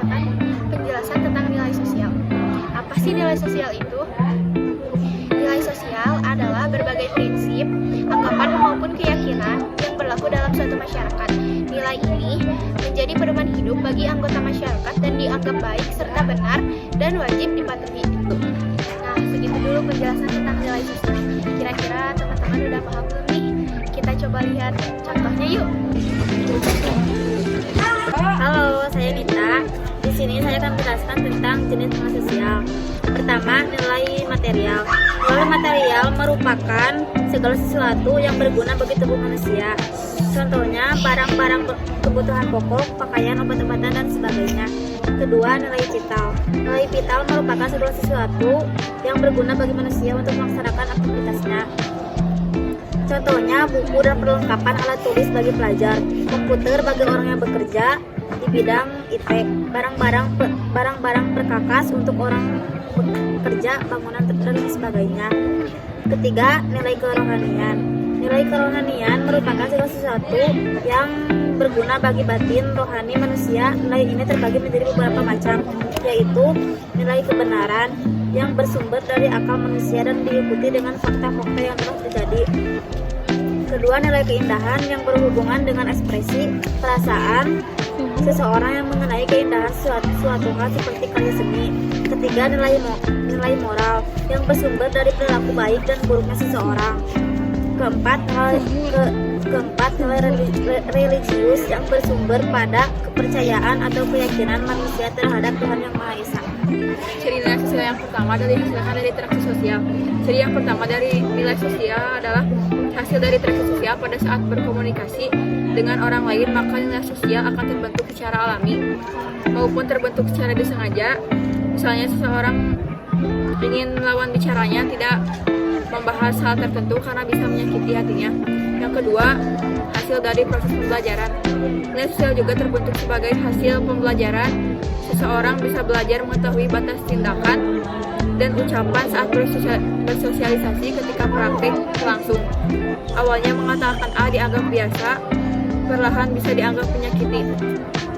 membacakan penjelasan tentang nilai sosial. Apa sih nilai sosial itu? Nilai sosial adalah berbagai prinsip, anggapan maupun keyakinan yang berlaku dalam suatu masyarakat. Nilai ini menjadi pedoman hidup bagi anggota masyarakat dan dianggap baik serta benar dan wajib dipatuhi. Nah, segitu dulu penjelasan tentang nilai sosial. Kira-kira teman-teman udah paham belum nih? Kita coba lihat contohnya yuk. Halo, saya Mita. Di sini saya akan menjelaskan tentang jenis nilai sosial. Pertama, nilai material. Nilai material merupakan segala sesuatu yang berguna bagi tubuh manusia. Contohnya, barang-barang kebutuhan pokok, pakaian, obat-obatan, dan sebagainya. Kedua, nilai vital. Nilai vital merupakan segala sesuatu yang berguna bagi manusia untuk melaksanakan aktivitasnya. Contohnya, buku dan perlengkapan alat tulis bagi pelajar, komputer bagi orang yang bekerja di bidang IT, barang-barang perkakas untuk orang bekerja, bangunan dan sebagainya. Ketiga, nilai kerohanian. Nilai kerohanian merupakan segala sesuatu yang berguna bagi batin rohani manusia. Nilai ini terbagi menjadi beberapa macam, yaitu nilai kebenaran yang bersumber dari akal manusia dan diikuti dengan fakta-fakta yang telah terjadi. Kedua, nilai keindahan yang berhubungan dengan ekspresi perasaan seseorang yang mengenai keindahan suatu hal seperti karya seni. Ketiga, nilai moral yang bersumber dari perilaku baik dan buruknya seseorang. Keempat, nilai religius yang bersumber pada kepercayaan atau keyakinan manusia terhadap Tuhan Yang Maha Esa. Ciri nilai sosial yang pertama dihasilkan dari interaksi sosial. Ciri yang pertama dari nilai sosial adalah hasil dari interaksi sosial pada saat berkomunikasi dengan orang lain, maka nilai sosial akan terbentuk secara alami maupun terbentuk secara disengaja. Misalnya seseorang ingin lawan bicaranya tidak membahas hal tertentu karena bisa menyakiti hatinya. Yang kedua, hasil dari proses pembelajaran. Nilai sosial juga terbentuk sebagai hasil pembelajaran. Seseorang bisa belajar mengetahui batas tindakan dan ucapan saat bersosialisasi ketika praktik langsung. Awalnya mengatakan A dianggap biasa, perlahan bisa dianggap menyakiti.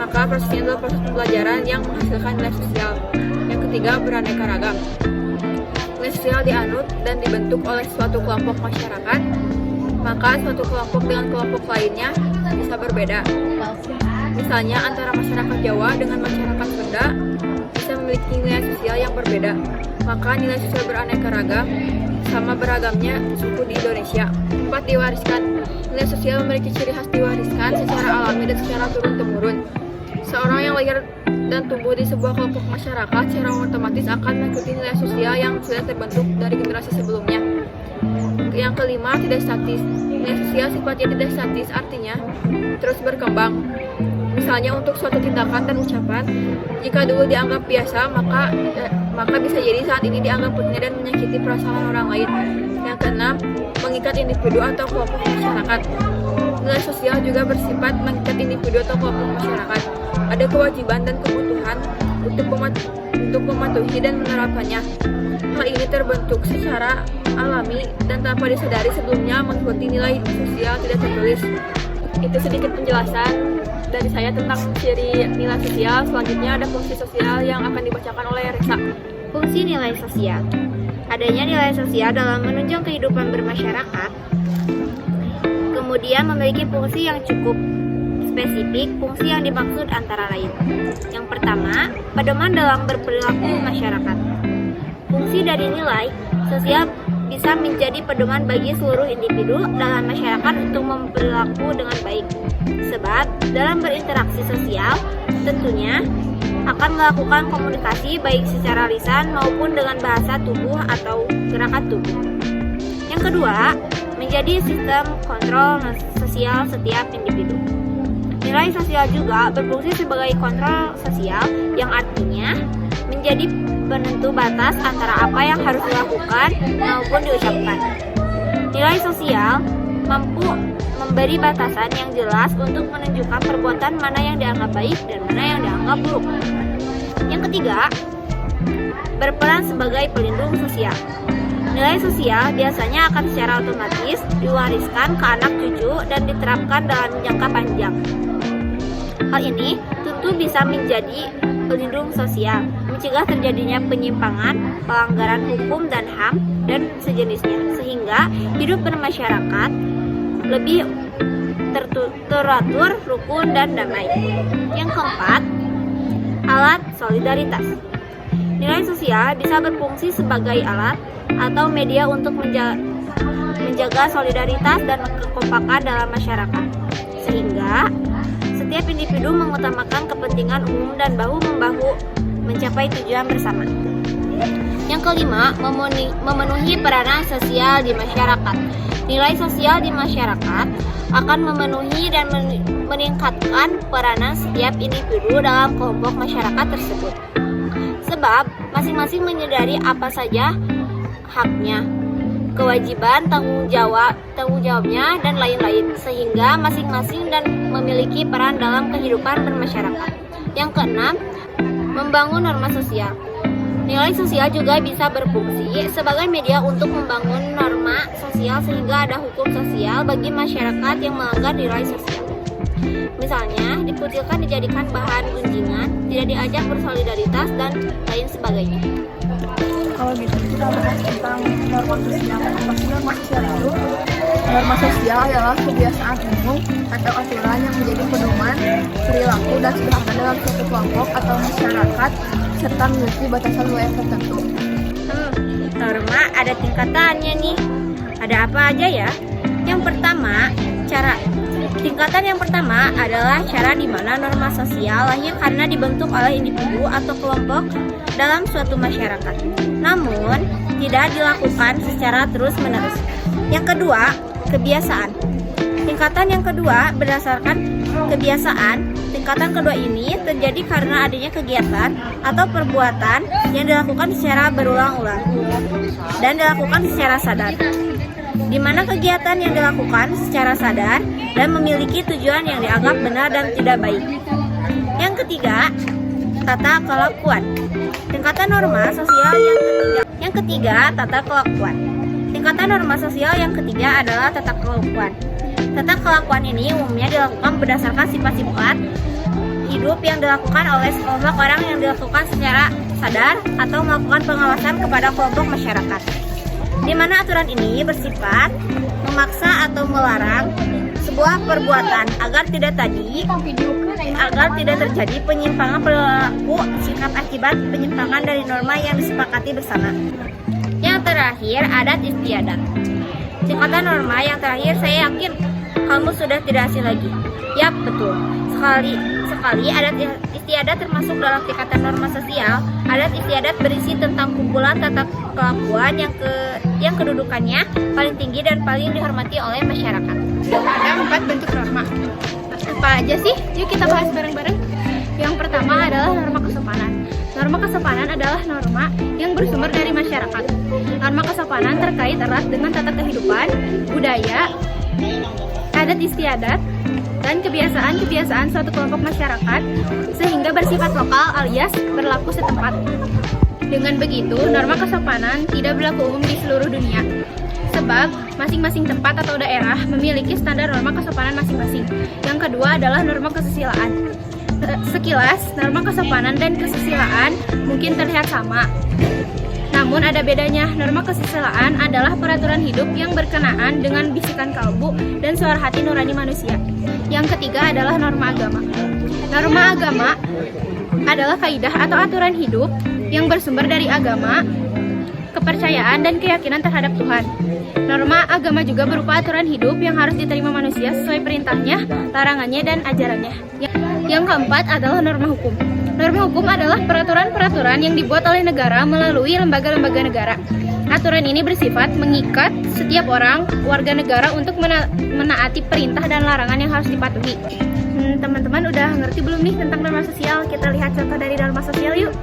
Maka proses ini adalah proses pembelajaran yang menghasilkan nilai sosial. Yang ketiga, beraneka ragam. Nilai sosial dianut dan dibentuk oleh suatu kelompok masyarakat, maka suatu kelompok dengan kelompok lainnya bisa berbeda. Misalnya antara masyarakat Jawa dengan masyarakat Sunda bisa memiliki nilai sosial yang berbeda. Maka nilai sosial beraneka ragam sama beragamnya suku di Indonesia. 4. Diwariskan. Nilai sosial memiliki ciri khas diwariskan secara alami dan secara turun-temurun. Seorang yang lahir dan tumbuh di sebuah kelompok masyarakat secara otomatis akan mengikuti nilai sosial yang sudah terbentuk dari generasi sebelumnya. Yang kelima, tidak statis. Nilai sosial sifatnya tidak statis, artinya terus berkembang. Misalnya untuk suatu tindakan dan ucapan, jika dulu dianggap biasa, maka bisa jadi saat ini dianggap penting dan menyakiti perasaan orang lain. Yang keenam, mengikat individu atau kelompok masyarakat. Nilai sosial juga bersifat mengikat individu atau kelompok masyarakat. Ada kewajiban dan kebutuhan untuk mematuhi dan menerapkannya. Hal ini terbentuk secara alami dan tanpa disadari sebelumnya mengikuti nilai sosial tidak tertulis. Itu sedikit penjelasan dari saya tentang ciri nilai sosial. Selanjutnya ada fungsi sosial yang akan dibacakan oleh Resa. Fungsi nilai sosial. Adanya nilai sosial dalam menunjang kehidupan bermasyarakat, kemudian memiliki fungsi yang cukup spesifik. Fungsi yang dimaksud antara lain: yang pertama, pedoman dalam berperilaku masyarakat. Fungsi dari nilai sosial bisa menjadi pedoman bagi seluruh individu dalam masyarakat untuk berperilaku dengan baik. Sebab dalam berinteraksi sosial tentunya akan melakukan komunikasi baik secara lisan maupun dengan bahasa tubuh atau gerakan tubuh. Yang kedua, menjadi sistem kontrol sosial setiap individu. Nilai sosial juga berfungsi sebagai kontrol sosial, yang artinya menjadi penentu batas antara apa yang harus dilakukan maupun diucapkan. Nilai sosial mampu memberi batasan yang jelas untuk menunjukkan perbuatan mana yang dianggap baik dan mana yang dianggap buruk. Yang ketiga, berperan sebagai pelindung sosial. Nilai sosial biasanya akan secara otomatis diwariskan ke anak cucu dan diterapkan dalam jangka panjang. Hal ini tentu bisa menjadi pelindung sosial, mencegah terjadinya penyimpangan, pelanggaran hukum dan HAM, dan sejenisnya, sehingga hidup bermasyarakat lebih teratur, rukun, dan damai. Yang keempat, alat solidaritas. Nilai sosial bisa berfungsi sebagai alat atau media untuk menjaga solidaritas dan kekompakan dalam masyarakat, sehingga setiap individu mengutamakan kepentingan umum dan bahu-membahu mencapai tujuan bersama. Yang kelima, memenuhi peranan sosial di masyarakat. Nilai sosial di masyarakat akan memenuhi dan meningkatkan peranan setiap individu dalam kelompok masyarakat tersebut. Sebab masing-masing menyadari apa saja haknya, kewajiban, tanggung jawabnya, dan lain-lain, sehingga masing-masing dan memiliki peran dalam kehidupan bermasyarakat. Yang keenam, membangun norma sosial. Nilai sosial juga bisa berfungsi sebagai media untuk membangun norma sosial sehingga ada hukum sosial bagi masyarakat yang melanggar nilai sosial. Misalnya, dikucilkan dijadikan bahan gunjingan, tidak diajak bersolidaritas, dan lain sebagainya. Kalau gitu kita bahas tentang norma sosial. Apa sih norma sosial itu? Norma sosial adalah kebiasaan umum atau aturan yang menjadi pedoman perilaku dan sederhana dalam suatu kelompok atau masyarakat serta memiliki batasan wilayah tertentu. Norma ada tingkatannya nih. Ada apa aja ya? Yang pertama, tingkatan yang pertama adalah cara di mana norma sosial lahir karena dibentuk oleh individu atau kelompok dalam suatu masyarakat, namun tidak dilakukan secara terus-menerus. Yang kedua, kebiasaan. Tingkatan yang kedua berdasarkan kebiasaan. Tingkatan kedua ini terjadi karena adanya kegiatan atau perbuatan yang dilakukan secara berulang-ulang dan dilakukan secara sadar, di mana kegiatan yang dilakukan secara sadar dan memiliki tujuan yang dianggap benar dan tidak baik. Yang ketiga, tata kelakuan. Tingkatan norma sosial yang ketiga, tata kelakuan. Tingkatan norma sosial yang ketiga adalah tata kelakuan. Tata kelakuan ini umumnya dilakukan berdasarkan sifat-sifat hidup yang dilakukan oleh sekelompok orang yang dilakukan secara sadar atau melakukan pengawasan kepada kelompok masyarakat, di mana aturan ini bersifat memaksa atau melarang sebuah perbuatan agar tidak terjadi penyimpangan perilaku sikap akibat penyimpangan dari norma yang disepakati bersama. Yang terakhir, adat istiadat. Tingkatan norma yang terakhir, saya yakin kamu sudah tidak asing lagi. Yap, betul. Sekali adat istiadat termasuk dalam tingkatan norma sosial. Adat istiadat berisi tentang kumpulan tata kelakuan yang kedudukannya paling tinggi dan paling dihormati oleh masyarakat. Ada 4 bentuk norma. Apa aja sih? Yuk kita bahas bareng-bareng. Yang pertama adalah norma kesopanan. Norma kesopanan adalah norma yang bersumber dari masyarakat. Norma kesopanan terkait erat dengan tata kehidupan, budaya, adat istiadat, dan kebiasaan-kebiasaan suatu kelompok masyarakat sehingga bersifat lokal alias berlaku setempat. Dengan begitu, norma kesopanan tidak berlaku umum di seluruh dunia, sebab masing-masing tempat atau daerah memiliki standar norma kesopanan masing-masing. Yang kedua adalah norma kesusilaan. Sekilas, norma kesopanan dan kesusilaan mungkin terlihat sama, namun ada bedanya. Norma kesusilaan adalah peraturan hidup yang berkenaan dengan bisikan kalbu dan suara hati nurani manusia. Yang ketiga adalah norma agama. Norma agama adalah kaidah atau aturan hidup yang bersumber dari agama, kepercayaan, dan keyakinan terhadap Tuhan. Norma agama juga berupa aturan hidup yang harus diterima manusia sesuai perintahnya, larangannya, dan ajarannya. Yang keempat adalah norma hukum. Norma hukum adalah peraturan-peraturan yang dibuat oleh negara melalui lembaga-lembaga negara. Aturan ini bersifat mengikat setiap orang, warga negara untuk menaati perintah dan larangan yang harus dipatuhi. Teman-teman udah ngerti belum nih tentang norma sosial? Kita lihat contoh dari norma sosial yuk.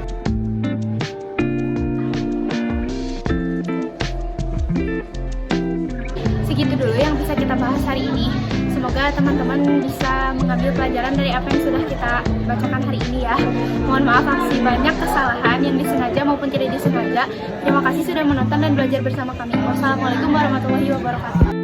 Segitu dulu yang bisa kita bahas hari ini. Semoga teman-teman bisa mengambil pelajaran dari apa yang sudah kita bacakan hari ini ya. Mohon maaf atas banyak kesalahan yang disengaja maupun tidak disengaja. Terima kasih sudah menonton dan belajar bersama kami. Wassalamualaikum warahmatullahi wabarakatuh.